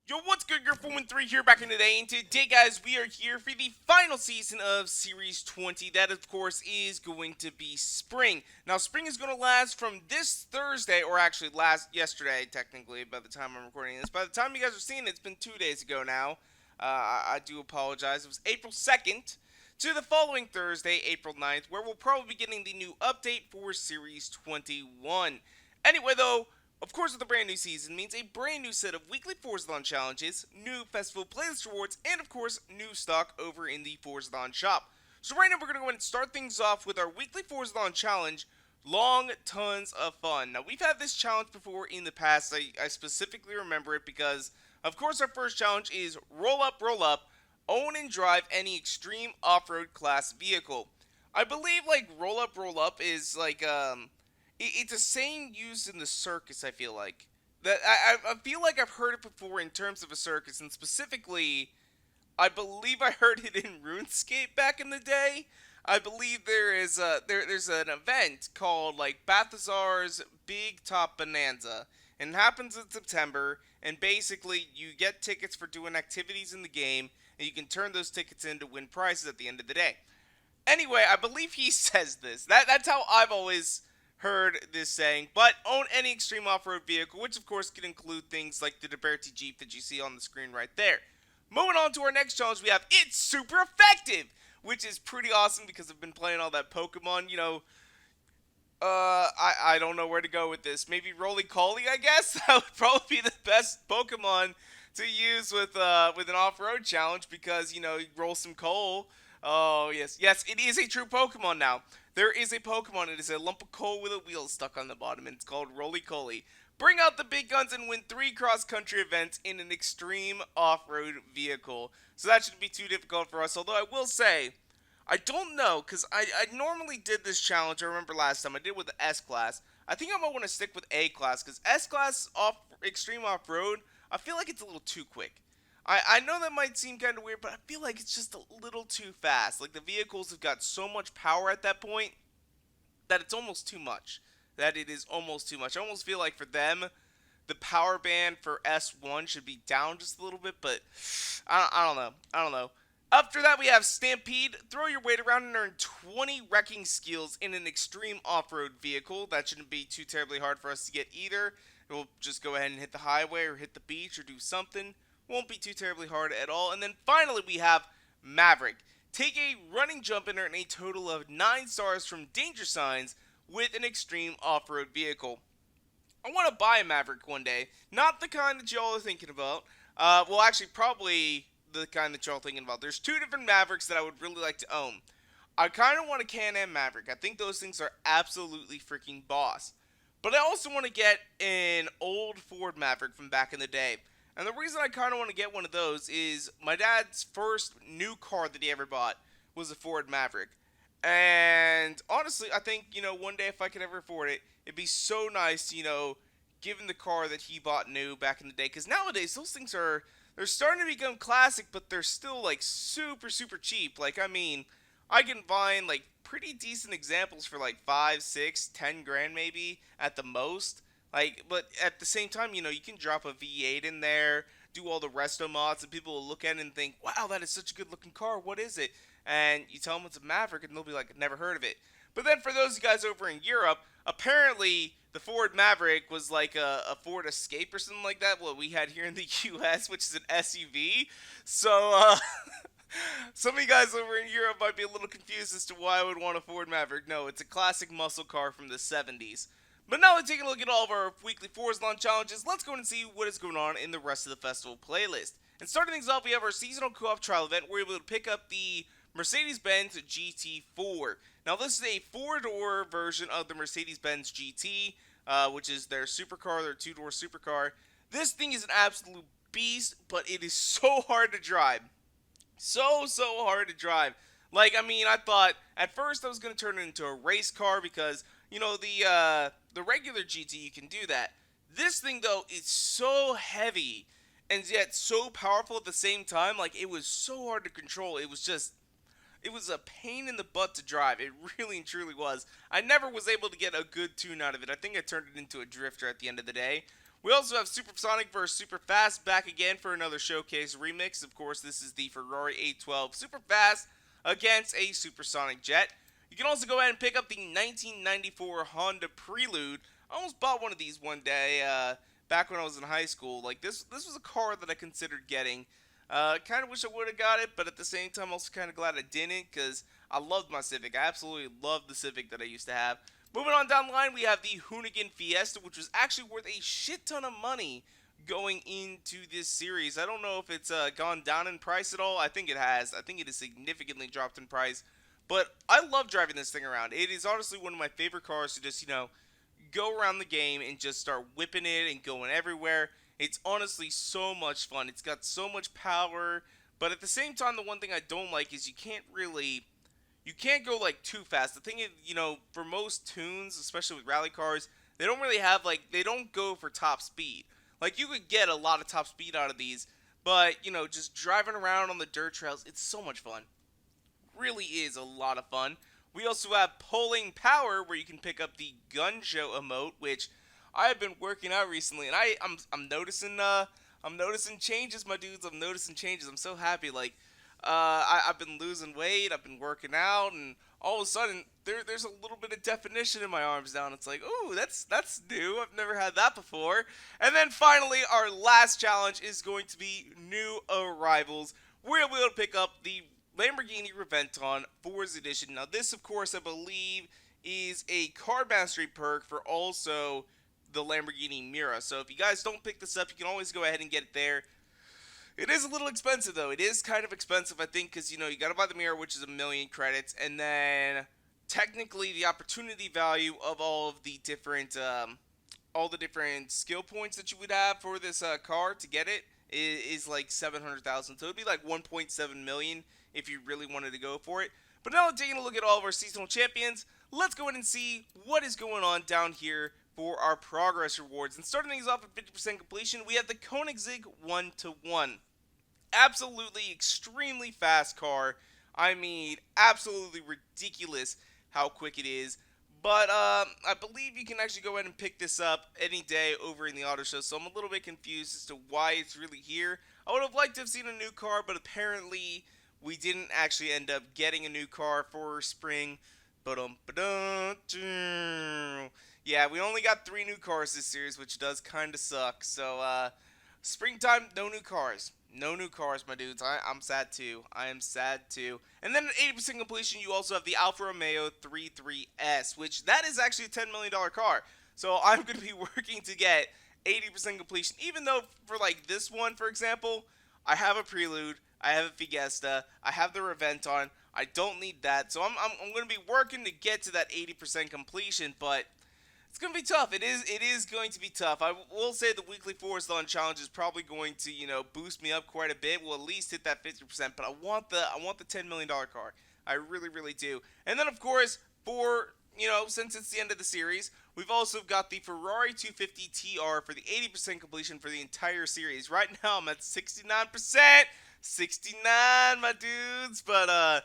Yo, what's good? Gurkha13 here back in today, and today, guys, we are here for the final season of Series 20. That, of course, is going to be spring. Now, spring is going to last from this Thursday, or actually last yesterday, technically, by the time I'm recording this. By the time you guys are seeing it, it's been 2 days ago now. I do apologize. It was April 2nd to the following Thursday, April 9th, where we'll probably be getting the new update for Series 21. Anyway, though, of course, with a brand new season means a brand new set of weekly Forzathon challenges, new festival playlist rewards, and of course, new stock over in the Forzathon Shop. So right now we're going to go ahead and start things off with our weekly Forzathon challenge, Long Tons of Fun. Now, we've had this challenge before in the past. I specifically remember it because, of course, our first challenge is Roll Up, own and drive any extreme off-road class vehicle. I believe, like, Roll Up is, like, it's a saying used in the circus. I feel like that I feel like I've heard it before in terms of a circus, and specifically, I believe I heard it in RuneScape back in the day. I believe there's an event called like Balthazar's Big Top Bonanza, and it happens in September. And basically, you get tickets for doing activities in the game, and you can turn those tickets in to win prizes at the end of the day. Anyway, I believe he says this. That's how I've always heard this saying. But own any extreme off-road vehicle, which of course can include things like the Liberty Jeep that you see on the screen right there. Moving on to our next challenge, we have It's Super Effective, which is pretty awesome because I've been playing all that Pokemon, I don't know where to go with this. Maybe Roly-Poly, I guess? That would probably be the best Pokemon to use with an off-road challenge because, you roll some coal. Oh, yes. Yes, it is a true Pokemon now. There is a Pokemon. It is a lump of coal with a wheel stuck on the bottom, and it's called Roly-Poly. Bring out the big guns and win 3 cross-country events in an extreme off-road vehicle. So that shouldn't be too difficult for us, although I will say, I don't know, because I normally did this challenge. I remember last time I did it with the S-Class. I think I might want to stick with A-Class, because S-Class extreme off-road, I feel like it's a little too quick. I know that might seem kind of weird, but I feel like it's just a little too fast. Like, the vehicles have got so much power at that point that it's almost too much. That it is almost too much. I almost feel like for them, the power band for S1 should be down just a little bit, but I don't know. I don't know. After that, we have Stampede. Throw your weight around and earn 20 wrecking skills in an extreme off-road vehicle. That shouldn't be too terribly hard for us to get either. We'll just go ahead and hit the highway or hit the beach or do something. Won't be too terribly hard at all. And then finally, we have Maverick. Take a running jump and earn a total of 9 stars from Danger Signs with an extreme off-road vehicle. I want to buy a Maverick one day. Not the kind that y'all are thinking about. Well, actually, probably the kind that y'all are thinking about. There's 2 different Mavericks that I would really like to own. I kind of want a Can-Am Maverick. I think those things are absolutely freaking boss. But I also want to get an old Ford Maverick from back in the day. And the reason I kind of want to get one of those is my dad's first new car that he ever bought was a Ford Maverick. And honestly, I think, one day if I could ever afford it, it'd be so nice, given the car that he bought new back in the day. Because nowadays, those things they're starting to become classic, but they're still, like, super, super cheap. Like, I mean, I can find, like, pretty decent examples for, like, 5, 6, 10 grand maybe at the most. Like, but at the same time, you can drop a V8 in there, do all the resto mods, and people will look at it and think, wow, that is such a good looking car, what is it? And you tell them it's a Maverick, and they'll be like, never heard of it. But then for those guys over in Europe, apparently the Ford Maverick was like a Ford Escape or something like that, what we had here in the US, which is an SUV. So, some of you guys over in Europe might be a little confused as to why I would want a Ford Maverick. No, it's a classic muscle car from the 70s. But now let's take a look at all of our weekly Forzathon challenges. Let's go and see what is going on in the rest of the festival playlist. And starting things off, we have our seasonal co-op trial event. We're able to pick up the Mercedes-Benz GT4. Now this is a 4-door version of the Mercedes-Benz GT, which is their supercar, their 2-door supercar. This thing is an absolute beast, but it is so hard to drive. So hard to drive. Like, I mean, I thought at first I was going to turn it into a race car because the regular GT, you can do that. This thing, though, is so heavy and yet so powerful at the same time. Like, it was so hard to control. It was a pain in the butt to drive. It really and truly was. I never was able to get a good tune out of it. I think I turned it into a drifter at the end of the day. We also have Supersonic vs. Superfast back again for another showcase remix. Of course, this is the Ferrari 812 Superfast against a supersonic jet. You can also go ahead and pick up the 1994 Honda Prelude. I almost bought one of these one day back when I was in high school. Like this was a car that I considered getting. Kind of wish I would have got it, but at the same time, also kind of glad I didn't because I loved my Civic. I absolutely loved the Civic that I used to have. Moving on down the line, we have the Hoonigan Fiesta, which was actually worth a shit ton of money going into this series. I don't know if it's gone down in price at all. I think it has. I think it has significantly dropped in price. But I love driving this thing around. It is honestly one of my favorite cars to just, go around the game and just start whipping it and going everywhere. It's honestly so much fun. It's got so much power. But at the same time, the one thing I don't like is you can't go like too fast. The thing is, for most tunes, especially with rally cars, they don't really have they don't go for top speed. Like you could get a lot of top speed out of these, but just driving around on the dirt trails, it's so much fun. Really is a lot of fun. We also have Pulling Power, where you can pick up the Gun Show emote, which I have been working out recently, and I'm noticing changes, my dudes. I'm noticing changes. I'm so happy. I've been losing weight, I've been working out, and all of a sudden, there's a little bit of definition in my arms now, and it's like, ooh, that's new. I've never had that before. And then finally, our last challenge is going to be new arrivals. We'll be able to pick up the Lamborghini Reventon Forza Edition. Now, this, of course, I believe is a card mastery perk for also the Lamborghini Miura. So if you guys don't pick this up, you can always go ahead and get it there. It is a little expensive, though. It is kind of expensive, I think, because, you got to buy the mirror, which is 1,000,000 credits, and then technically the opportunity value of all the different skill points that you would have for this car to get it is like 700,000. So it would be like 1.7 million if you really wanted to go for it. But now taking a look at all of our seasonal champions, let's go ahead and see what is going on down here for our progress rewards. And starting things off at 50% completion, we have the Koenigsegg 1-1. Absolutely extremely fast car. I mean, absolutely ridiculous how quick it is. But I believe you can actually go ahead and pick this up any day over in the auto show. So I'm a little bit confused as to why it's really here. I would have liked to have seen a new car, but apparently we didn't actually end up getting a new car for spring. Yeah, we only got 3 new cars this series, which does kind of suck. So, springtime, no new cars. No new cars, my dudes. I'm sad too. I am sad too. And then at 80% completion, you also have the Alfa Romeo 33S, which that is actually a $10 million car. So I'm going to be working to get 80% completion, even though for like this one, for example, I have a Prelude, I have a Fiesta, I have the Reventon. I don't need that. So I'm going to be working to get to that 80% completion, but it's going to be tough. It is going to be tough. I will say the weekly Forzathon challenge is probably going to, boost me up quite a bit. We'll at least hit that 50%, but I want the $10 million car. I really, really do. And then, of course, for, since it's the end of the series, we've also got the Ferrari 250 TR for the 80% completion for the entire series. Right now, I'm at 69%. 69, my dudes. But,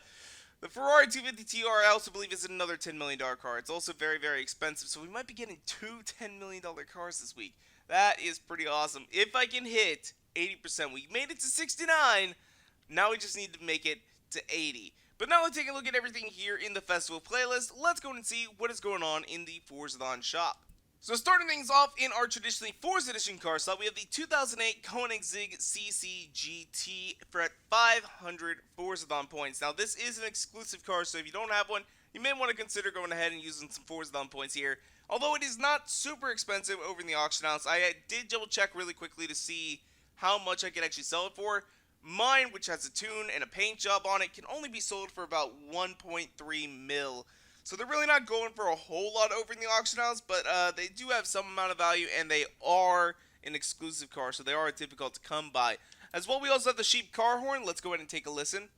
the Ferrari 250 TR, I also believe, is another $10 million car. It's also very, very expensive, so we might be getting 2 $10 million cars this week. That is pretty awesome. If I can hit 80%, we made it to 69. Now we just need to make it to 80. But now let's take a look at everything here in the festival playlist. Let's go and see what is going on in the Forzathon shop. So starting things off in our traditionally Forza Edition car slot, we have the 2008 Koenigsegg CCGT-500 Forzathon points. Now this is an exclusive car, so if you don't have one, you may want to consider going ahead and using some Forzathon points here. Although it is not super expensive over in the auction house, I did double check really quickly to see how much I could actually sell it for. Mine, which has a tune and a paint job on it, can only be sold for about 1.3 mil. So they're really not going for a whole lot over in the auction house, but they do have some amount of value, and they are an exclusive car, so they are difficult to come by. As well, we also have the Sheep car horn. Let's go ahead and take a listen.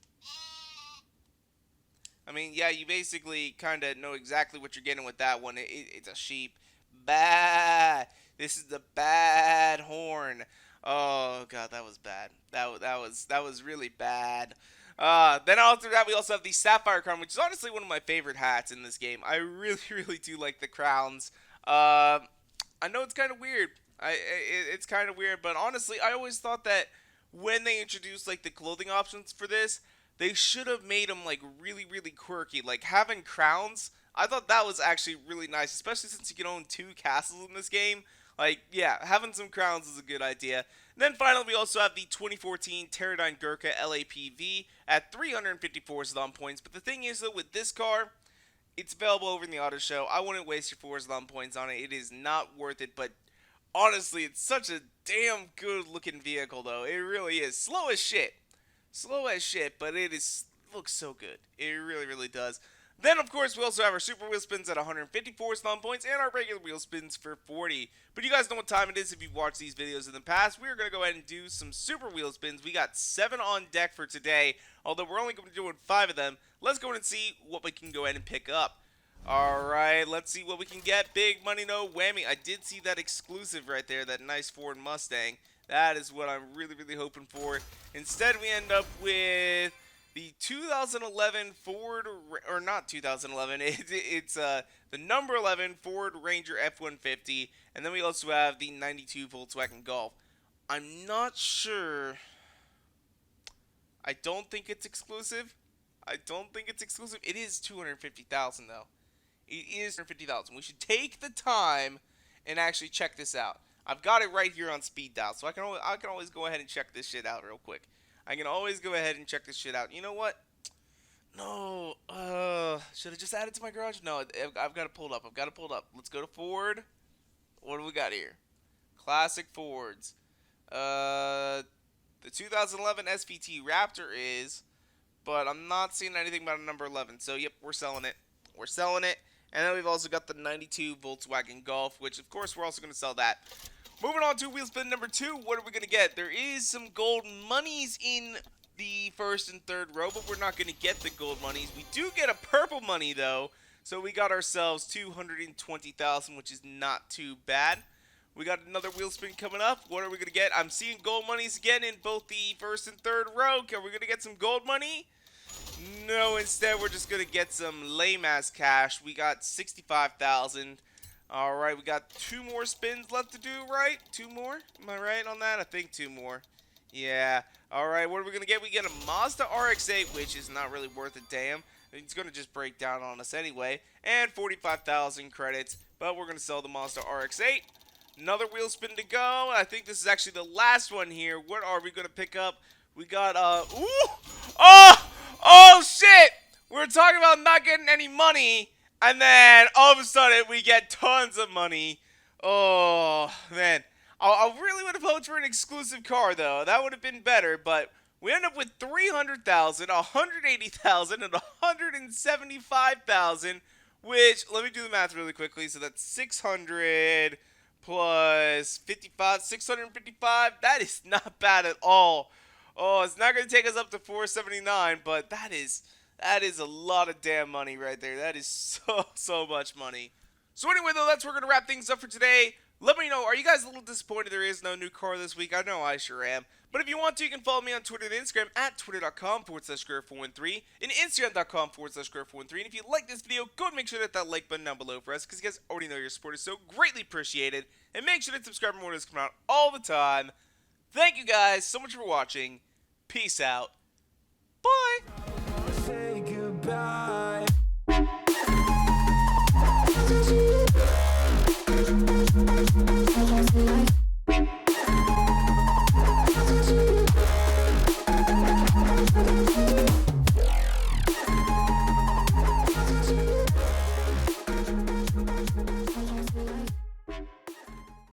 I mean, yeah, you basically kind of know exactly what you're getting with that one. It's a sheep. Bad. This is the bad horn. Oh god, that was bad. That was really bad. Then after that, we also have the Sapphire Crown, which is honestly one of my favorite hats in this game. I really, really do like the crowns. I know it's kind of weird. It's kind of weird, but honestly, I always thought that when they introduced like the clothing options for this, they should have made them like really, really quirky. Like having crowns, I thought that was actually really nice, especially since you can own two castles in this game. Like, yeah, having some crowns is a good idea. And then finally, we also have the 2014 Terradyne Gurkha LAPV at 354 Forzathon points. But the thing is, though, with this car, it's available over in the auto show. I wouldn't waste your Forzathon points on it. It is not worth it, but honestly, it's such a damn good looking vehicle, though. It really is. Slow as shit. Slow as shit, but looks so good. It really, really does. Then, of course, we also have our super wheel spins at 154 stun points and our regular wheel spins for 40. But you guys know what time it is if you've watched these videos in the past. We're going to go ahead and do some super wheel spins. We got 7 on deck for today, although we're only going to be doing 5 of them. Let's go ahead and see what we can go ahead and pick up. Alright, let's see what we can get. Big money, no whammy. I did see that exclusive right there, that nice Ford Mustang. That is what I'm really, really hoping for. Instead, we end up with the 2011 Ford, or not 2011, it's the number 11 Ford Ranger F-150, and then we also have the 92 Volkswagen Golf. I'm not sure. I don't think it's exclusive. It is 250,000 though. It is 250,000. We should take the time and actually check this out. I've got it right here on speed dial, so I can always go ahead and check this shit out real quick. I can always go ahead and check this shit out. You know what? No. Should I just add it to my garage? No, I've got it pulled up. Let's go to Ford. What do we got here? Classic Fords. The 2011 SVT Raptor is, but I'm not seeing anything about a number 11. So, yep, we're selling it. And then we've also got the 92 Volkswagen Golf, which, of course, we're also going to sell that. Moving on to wheel spin number 2, what are we going to get? There is some gold monies in the first and third row, but we're not going to get the gold monies. We do get a purple money, though, so we got ourselves 220,000, which is not too bad. We got another wheel spin coming up. What are we going to get? I'm seeing gold monies again in both the first and third row. Are we going to get some gold money? No, instead we're just going to get some lame-ass cash. We got 65,000. Alright, we got 2 more spins left to do, right? 2 more? Am I right on that? I think 2 more. Yeah. Alright, what are we going to get? We get a Mazda RX-8, which is not really worth a damn. It's going to just break down on us anyway. And 45,000 credits. But we're going to sell the Mazda RX-8. Another wheel spin to go. I think this is actually the last one here. What are we going to pick up? We got, ooh! Oh, shit! We were talking about not getting any money. And then, all of a sudden, we get tons of money. Oh, man. I really would have hoped for an exclusive car, though. That would have been better, but we end up with 300,000, 180,000, and 175,000, which, let me do the math really quickly. So that's 600 plus 55, 655. That is not bad at all. Oh, it's not going to take us up to 479, but that is a lot of damn money right there. That is so much money. So anyway, though, that's where we're going to wrap things up for today. Let me know, are you guys a little disappointed there is no new car this week? I know I sure am. But if you want to, you can follow me on Twitter and Instagram at twitter.com/Gurkha413 and Instagram.com/Gurkha413. And if you like this video, go and make sure to hit that like button down below for us, because you guys already know your support is so greatly appreciated. And make sure to subscribe for more videos coming out all the time. Thank you guys so much for watching. Peace out. Bye.